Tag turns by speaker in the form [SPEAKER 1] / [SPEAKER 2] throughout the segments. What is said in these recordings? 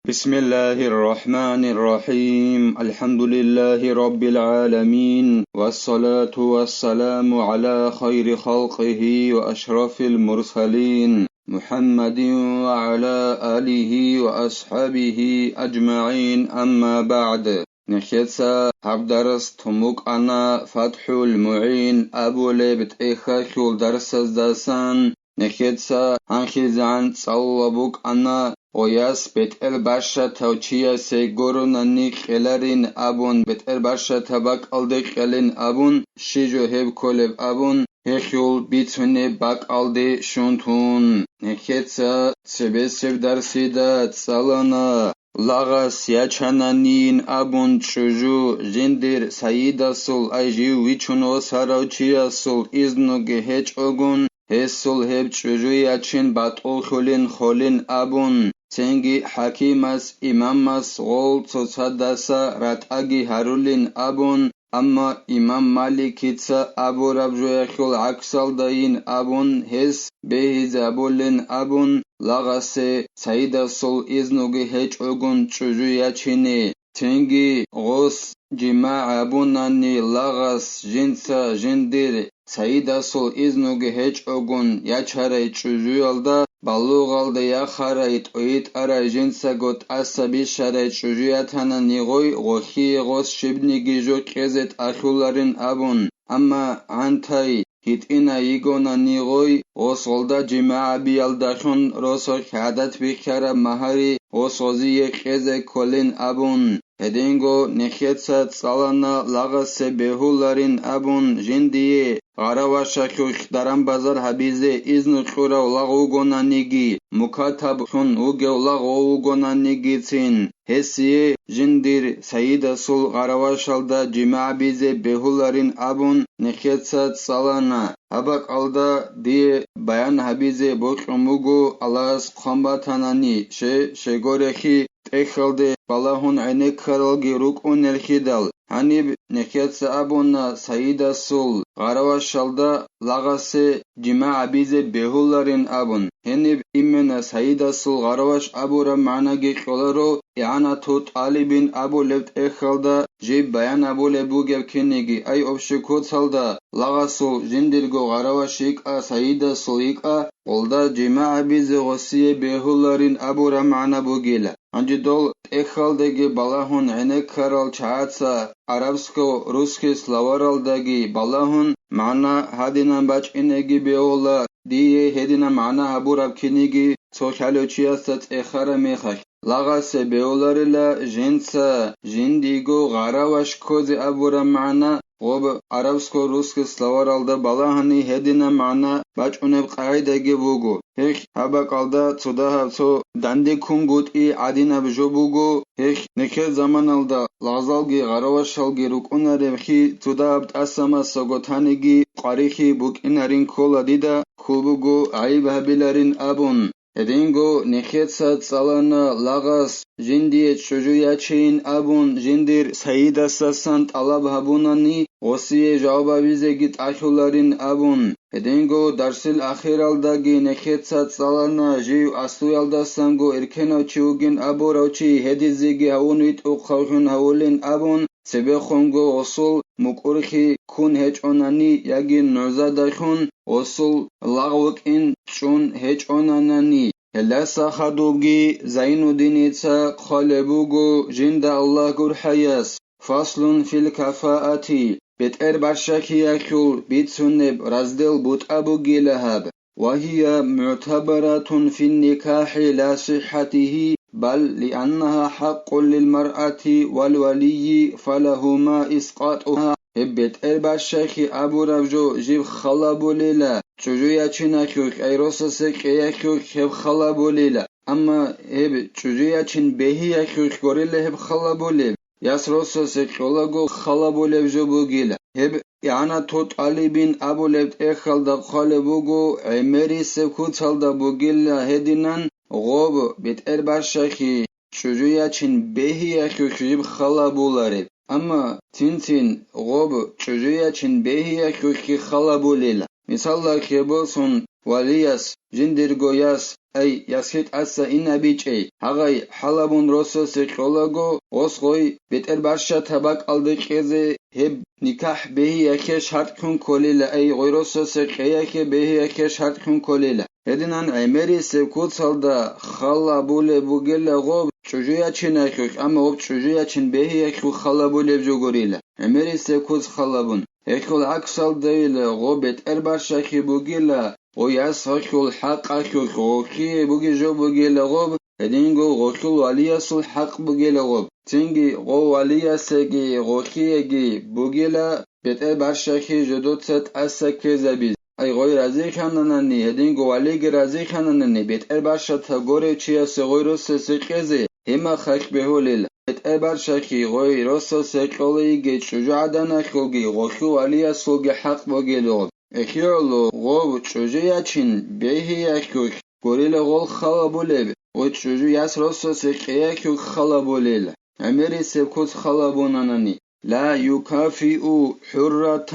[SPEAKER 1] بسم الله الرحمن الرحيم الحمد لله رب العالمين والصلاة والسلام على خير خلقه وأشرف المرسلين محمد وعلى آله وأصحابه أجمعين أما بعد نخيتسا حبدرس تموك أنا فتح المعين أبو لبت إخا شول درس داسان نخيتسا هنخيزان صوابوك أنا وياس بتر باشا توچيا سيگوروناني خلارين أبون بتر باشا تباك ألدي خلين أبون شيجو هب كولب أبون هخيول بيتوني باك ألدي شونتون نخيتسا سبسر درسيدا تسالانا لاغاس ياچانانين أبون چوجو جندر سايدا سول أيجيو ويچونو ساراوچيا سول إزنوگه هچ أگون هسول هب چوجو ياچين باتول خولين أبون تنگي حكيماس إماماس غول تصدسا راتاگي هارولين أبون أما إمام مالكيتسا أبو ربجو يخول عكسال داين أبون هس بهيز أبولين أبون لاغاسي سايدا سول إزنوگي هج أگون چوجو ياچيني تنگي غوس جماع أبوناني لاغاس جنسا جندير سايدا سول إزنوگي هج أگون ياچاري چوجو يالدا بالوغالدا يخاريت اويت ارا جنسا گوت عصبي شاري چوجوياتانا نيغوي غوخي غوس شبنيگي جو قزت اخولارين أبون أما عنتاي هيتئنا يگونا نيغوي غوس غلدا جماع بيالداخون روسو عادت بخيارا مهاري غوس غوزي قزة كولين أبون هدينگو نخيتسا تسالانا لاغاسي بهولارين أبون جنديه غاراواشا خيوخ داران بازار حبيزي إذن خورا ولاغوغونانيگي مكاتب خون وگو لاغوغونانيگي تين هسيه جندير سيدا سول غاراواشالدا جماع بيزي بهولارين أبون نخيتسا تسالانا هباك ألدا دي بيان حبيزي بوخموغو ألاس قنباتاناني شغورخي تخلده بالهون عينك خرالگي ركون الخدال هنيب نخيتسا أبونا سيدا سول غاراواشالدا لاغاسي جماع بيزي بهولارين أبون هنيب إمنا سيدا سول غاراواش أبورا معناگي خلارو إعانا توت طالبين أبو لبت إخلدا جيب بيان أبو لبوگب كنيگي أي أبشكو تسالدا لاغاسو جندرگو غاراواشيك سيدا سوليك قلدا جماع بيزي غسيه بهولارين أبورا معنا بوگيلا انجي دول إخلدگي بالهون عينك خرال چاعتسا عربسكو-روسكي سلوارالدگي بالهون معنا هادينا باچ إنگي بيولا ديه هدينا معنا أبورا كنيگي توخالوچياستت إخارا ميخاك لاغاسي بيولاريلا جنسا جنديگو غاراواش كوزي أبورا معنا غوب عربسكو-روسكي سلوارالدا بالهاني هدينا معنا باچ أنب قاعدگي بوگو هيخ هبا قالدا توداها تو داندي كونگوت إي عدينا بجو بوگو هيخ نكه زمان الدا لغزالگي غاراواشالگي ركونا رمخي توداها بتأسما سوگوتانيگي قاريخي بوك إنارين كولا ديدا كوبوگو عيب هبيلارين أبون هدينگو نخيتسا تسالانا لاغاس جندية چوجوياچين أبون جندير سيدا ساسان طلب هبوناني غسيه جوابا بيزيگيت أخولارين أبون هدينگو درسل أخيرالداگي نخيتسا تسالانا جيو أسويالداسانگو إركنو چيوگين أبو روچي هديزيگي هونويت أقاوخون هولين أبون سبخونگو غسول مقورخي كون هچوناني ياگين نوزادخون غسول لاغوك إن چون هچوناناني هلاسا خدوگي زين دينيتسا خالبوگو جند الله gur حياس فصل في الكفاءة بتر برشاكي يخول بيتسنب رزدل بوت أبو جيلهاب وهي معتبرة في النكاح لا صحته بل لأنها حق للمرأة والولي فلهما إسقاطها هبت برشاكي أبو ربجو جيب خلابو ليلا چوجويا چينا خيوك ايروسا سكيا خيوك هب خلابو ليلا أما هب چوجويا چين بهي خيوك غوريلا هب خلابو ليلا ياسروسا سكيولاغو خلابو لبجو بوگيلا هب إعانا توت طالبين أبو لبت إخلدا خالبوغو عمري سكوتالدا بوگيلا هدينان غوب بتر برشاكي چوجويا چين بهي خيوك جيب خلابو لارب أما تين غوب چوجويا چين بهي خيوك خلابو ليلا مثلا كيبوسون ولياس جندر جوياس أي يسيت أسا إن بيجي هاي حلبون روسوس كولاغو وسوي بيتر برشا تباك ألدكيزي هب نكاح به يكي شرط كون كوليلا أي غيروسوس كيكي به يكي شرط كون كوليلا هدنان عمري سكوت صلدا خلا بوله بوغيلا غوب çocuğa çin erkek ama o çocuğa çin behi ekul khalabu levjogorila emeri sekuz khalabun ekul aksal değil gobet erbarşaki bugila o yas ekul hak ekul goki bugi jo bugila gob edingo gokul waliyasul hak bugila gob tingi go waliyasegi gokiegi bugila bet erbarşaki jodotset asakezabiz ay goy razı kananani edingo waligi razı kananani bet erbarşa tagore çiya segoyro sesekezi هما خاك بهوليل اتقبر شاكي غوي روسو سيكولي جيت شجاعدنا خوغي غوخو عليا سوغي حق بوغيلو اكيولو غو تشوجيا چين بيهي اكوك غوريل غول خلابوليب غو تشوجو ياس روسو سيكيا كوك خلابوليل اميري سيكوت خلابوناناني لا يكافئ حرة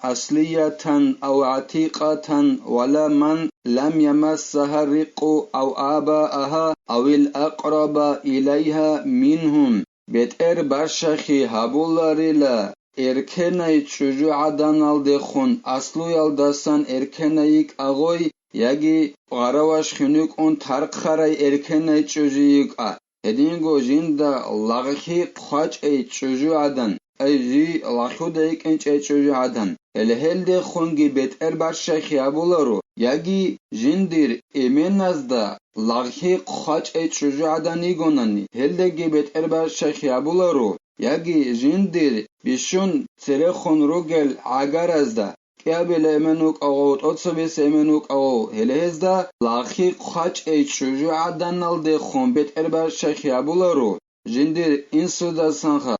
[SPEAKER 1] أصلية أو عتيقة ولا من لم يمسها الرق أو آباءها أو الأقرب إليها منهم بتر برشخي هابولاريلا إركناي شجوعدان الدخون أصلو يلدسان إركنايك أغوي يجي غرواش خنوك أن ترق خراي إركناي شجوعيك هدينغو جندا لغخي قاج أي شجوعدان أيجي لاخوديك إنش أيشوجي عدن الهلد خونجي بيت أربعشة خيابولارو يجي جندير إيمن نزدا لاخي قاج أيشوجي عدن يجونني هلدي بيت أربعشة خيابولارو يجي جندير بيشون تريخون روجل عجرزدا كابل إيمنوك أو أتصبيس إيمنوك أو هلهزدا لاخي قاج أيشوجي عدن نالد خون بيت أربعشة خيابولارو جندير إنسودا سانخا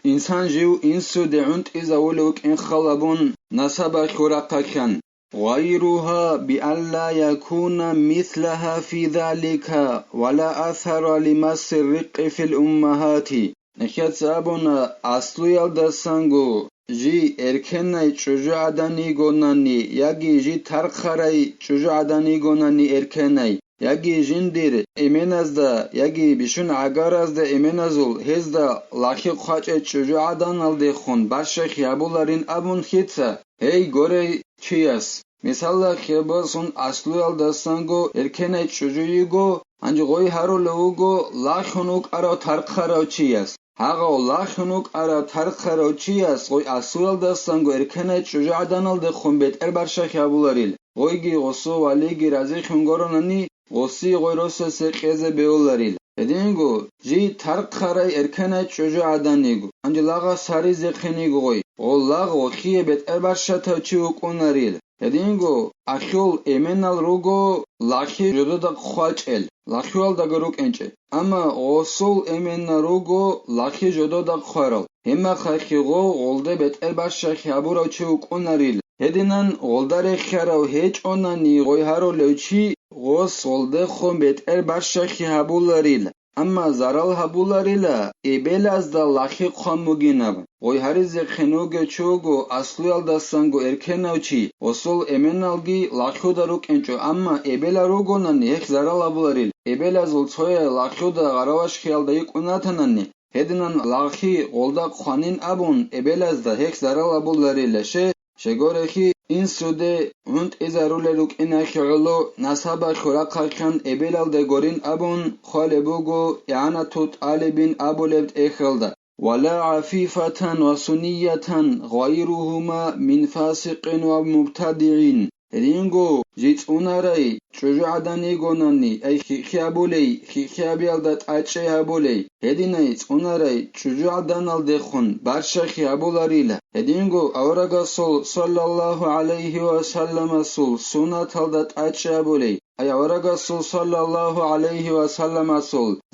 [SPEAKER 1] إنسان جيو إنسو دعنت إذا ولوك إن خلبون نسبة كرقا كان غيرها بأن لا يكون مثلها في ذلك ولا أثر لمس الرق في الأمهات نكيت سابونا أصلو يلدسانغو جي إركناي چوجو عداني غوناني يجي جي ترخراي چوجو عداني غوناني إركناي يجي جندير إيمنازدا يجي بيشون عقارازدا إيمنازول هزدا لاخي قاچ چوجو عدان الدخون برشا خيابولارين أبون خيتسا هي غوري چياس مثلا خيباسون أصلو يلدسانغو إركناي چوجويغو أنجي غوي هارو لوغو لاخونوك أرو ترخراو چياس هاغو لاخونوك أرو ترخراو چياس غوي أصلو يلدسانغو إركناي چوجو عدان الدخون بيت برشا خيابولاريل غويغي غصو واليغي رازي خنگوروناني غصي غيروسو سيقيزة بيولاريل هدينغو جي ترق خراي اركناي چوجو عدانيغو انجي لاغا ساري زيقينيغو غوي غلاغ وخيه بيت ارباشا توچيوك اوناريل هدينغو اخيول ايمنال روغو لاخي جودو دا خواچل لاخيوال دا گروك انچه اما غصول ايمنال روغو لاخي جودو دا خوارل هما خاكيغو غولده بيت ارباشا خيابورو چيوك اوناريل هدينان غولداري خيراو هيچ اوناني غوي هارو لوچي غوص غولده خون بيت ارباشا خيابولاريل اما زارال هابولاريلا ايبيل از دا لاخي قوم مگيناب غوي هاريزي خنوگه چوگو اصليال دستانگو اركناوچي وصول امنالگي لاخيو داروك انچو اما ايبيل روگوناني هيك زارال هابولاريل ايبيل از ولصويا لاخيو دا غرواش خيال دا يك اوناتناني هدنان لاخي غولدا قوانين ابون ايبيل از دا هيك زارال هابولاريل شگورخي این سوده هند ازارولروک ایناخیالو نصابا خورقا کن ابیلال دگورین ابون خالبوگو اعانا توت آلبین ابولبت اخلده ولا عفيفة وسنية غيرهما من فاسق ومبتدعين رينغو جيت اوناراي چوجو عداني گوناني اي خيابولي خيابيالدات اچي هابولي هديناي اوناراي چوجو عدانال دخون برشا خيابولاريلا هدينغو اورغا صلى الله عليه وسلم سنة الدات اچي هابولي اي اورغا صلى الله عليه وسلم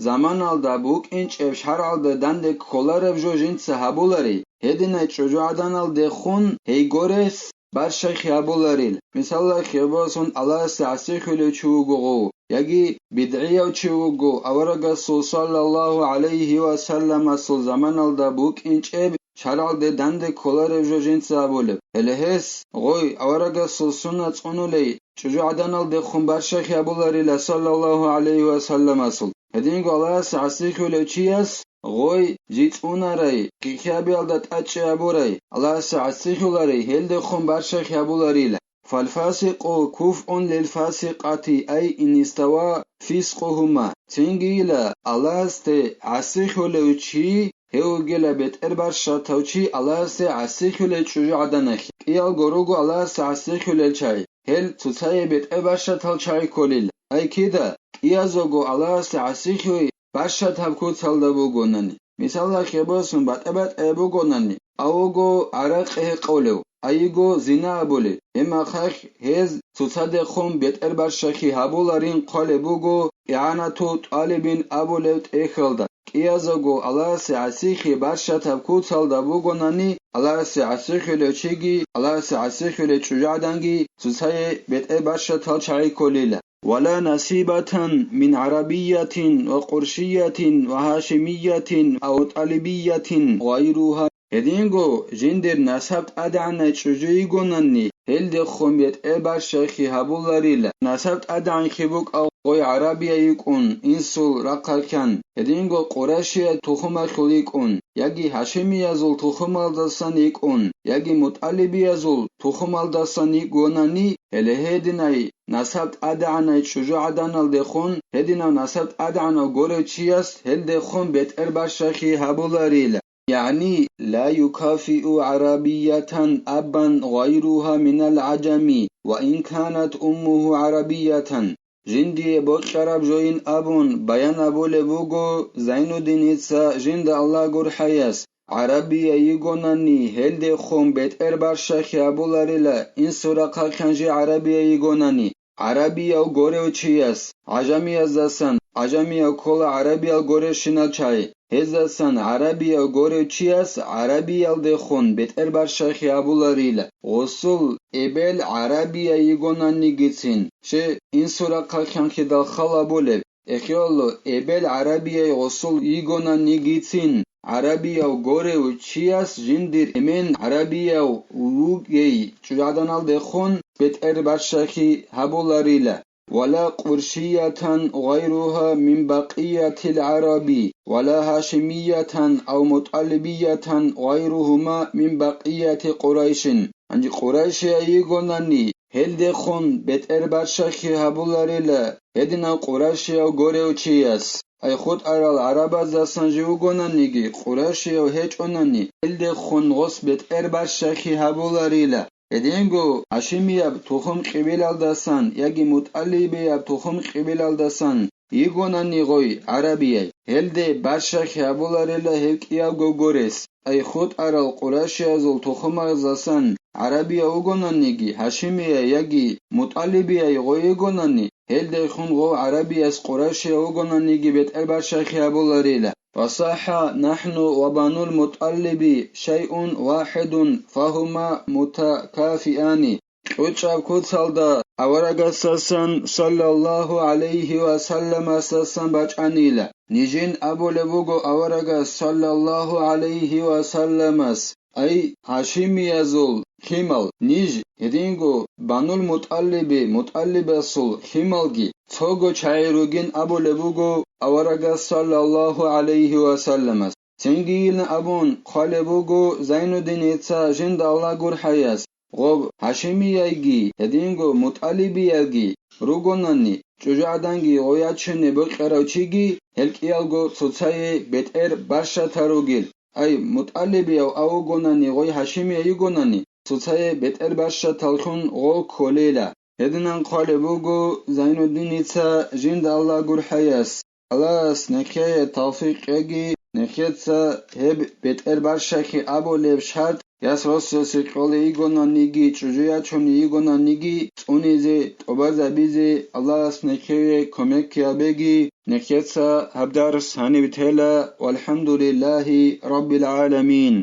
[SPEAKER 1] زمان الدا بوك انچ افشار الدا دند كولار جو جنس هابولاري هديناي چوجو عدانال دخون هي گورس برشا خيابولاريل مثلا خياباسون الله سعسي خلو چوغو يجي بدعية چوغو اورغا صلى الله عليه وسلم زمان الدا بوك انچ ჩარალ დე დანდე ქოლარე ჟოჟინცა აბოლებ ელეჰეს ღოი ავარაგა სულსუნა წუნულეი ჭუჟუ ადანალ დე ხუმბარშახი აბულარილა სალალლაჰუ ალეიჰი ვასალამ ასულ ედინგო ალას ასიქულე ჩიას غوي جيتوناري كيخابيالدا تاچي ابوراي الله سعسيخولاري هلد خون برشا خابولاريلا فالفاسق كفء للفاسقات اي ان استوى فسقهما تنجيلا الله است عسيخولوچي هوگلا بتر برشا توچي الله است عسيخولي چوجو عدنخ قيال گوروگو الله سعسيخولچاي هل تساي بتر برشا توچاي كوليل اي كيدا قيازوگو الله است عسيخوي باشا تابکو تالدا بوگونانی مثلا خبرسون بات بوگونانی اوگو عرق قولو ایگو زنا بوله اما خخ هز تصد خون بتر برشخی هبولارین قال بوگو اعانتو طالبین ابولت اخلدا کیازگو الله سعسیخی باشا تابکو تالدا بوگونانی الله سعسیخی لچگی الله سعسیخی لچجادنگی تصای بتر باشا تالچای کولیلا ولا نصيبة من عربية وقرشية وهاشمية أو طالبية غيرها هدينغو جندر نسبت أدعنا چجويگونني هل دخون بيت إبار شيخي هبولاريلا نسبت أدعن خبوك أو غوي عربية يكون إنسول رقاكان هدينغو قراشية تخمال خليكون يجي هاشمي يزول تخمال دستان يكون يجي مطالبي يزول تخمال دستان يكونني هل هديناي نسبت أدعنا چجو عدنال دخون هدينا نسبت أدعنا غوري چياست هل دخون بيت إبار شيخي هبولاريلا يعني لا يكافئ عربية أبا غيرها من العجم وإن كانت أمه عربية جندي بوشرب جوين أبون بيان أبو لبوغو زين الدين إتسا جند الله غور حياس عربية يغوناني هل دي خون بيت إربار شاكي أبو لاريلا إن سورقا كانجي عربية يغوناني عربية غوري وچياس عجمي أزدسان عجمي كولا عربية غوري شنال چاي هزاسان عربية غوري چياس عربية دخون بيت إربار شاكي أبو لاريلا غسول إبل عربية يغوناني گيتين شي إن سورقا كانكي دال خلا بولب إخيالو إبل عربية غسول يغوناني گيتين عربية غوري وچياس جندر إمين عربية ووگي چجادانال دخون بيت إربار شاكي أبو لاريلا ولا قرشية غيرها من بقية العرب ولا هاشمية أو مطالبية غيرهما من بقية قريش عند قريش يغوناني هل دخون بيت إربار شاكي أبو لاريلا هدنا قريش غوري وچياس أي خود أرال عربا زاسان جيوغونانيگي قريش هيچ أوناني هل دخون غص بيت إربار شاكي أبو لاريلا هدينگو هاشمياب تخم قبيل الدسان يجي مطالبياب تخم قبيل الدسان يغوناني غوي عربية هل دي برشاك هبولاريلا هيك ياغو غوريس أي خود أرال قراشي أزول تخم أزاسان عربية وغونانيگي هاشمية يجي مطالبية غوي يغوناني هل دي خون غو عربية قراشي وغونانيگي بيت البرشاك هبولاريلا وصح نحن وبنو المطلب شيء واحد فهما متكافئان وچاب كوتالدا أورغسسن صلى الله عليه وسلم سسن بچانيلا نيجين أبو لبوغو أورغس صلى الله عليه وسلم أي هاشمي يزول خيمال نيج هدينغو بنو المطلب مطلب سول خيمالگي توغو چايروگين أبو لبوغو أورغس صلى الله عليه وسلم تنگيل أبون خالبوغو زين الدين إتسا جند الله غور حياس غوب هاشمييگي هدينغو مطالبييگي روگوناني چوجادانگي غوياچني بقراوچيگي هلقيالگو صوصاي بتر باشا تاروگيل أي مطالبي أو غوناني غوي هاشميي غوناني صوصاي بتر باشا تالخون غو كوليلا هدنان قالبوغو زين الدين إتسا جند الله غور حياس الله سنكي توفيق يجي نخيتسا هب بتر باشاكي أبو لب شرط ياس رسوسي قولي يغونانيگي چوجويا چوني يغونانيگي تونيزي توبازا بيزي الله سنكي كوميك يابيگي نخيتسا هبدارس هاني بتهلا والحمد لله رب العالمين